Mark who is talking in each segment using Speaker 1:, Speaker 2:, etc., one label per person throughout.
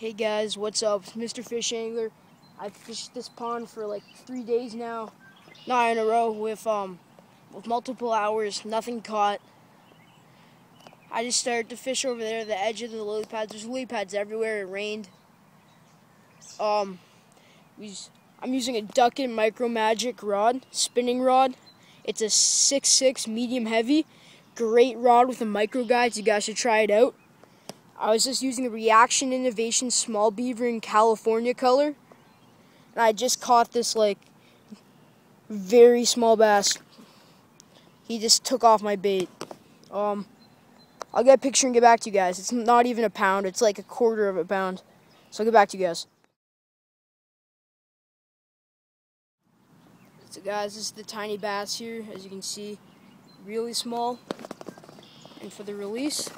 Speaker 1: Hey guys, what's up? It's MrFIshAngler. I've fished this pond for like 3 days now, not in a row, with multiple hours, nothing caught. I just started to fish over there, the edge of the lily pads. There's lily pads everywhere. It rained. I'm using a Duckett Micro Magic rod, spinning rod. It's a 6'6" medium heavy. Great rod with a micro guides. You guys should try it out. I was just using a Innovations Smallie Beaver in California color. And I just caught this like very small bass. He just took off my bait. I'll get a picture and get back to you guys. It's not even a pound. It's like a quarter of a pound. So I'll get back to you guys. So guys, this is the tiny bass here. As you can see, really small. And for the release,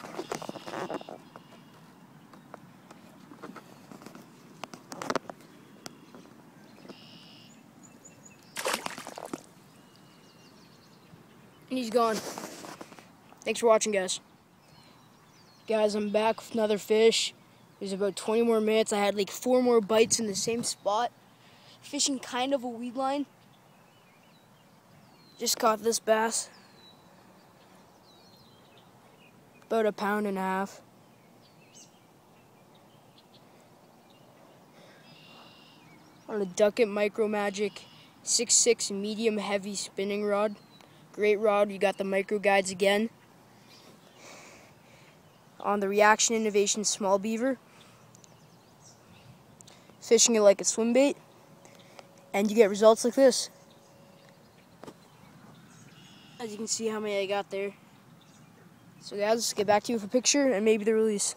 Speaker 1: and he's gone. Thanks for watching, guys. Guys, I'm back with another fish. There's about 20 more minutes. I had like 4 more bites in the same spot. Fishing kind of a weed line. Just caught this bass. About 1.5 pounds. On a Duckett Micro Magic 6'6" medium heavy spinning rod. Great rod. You got the micro guides again. On the Innovations Smallie Beaver. Fishing it like a swim bait. And you get results like this. As you can see how many I got there. So guys, let's get back to you with a picture and maybe the release.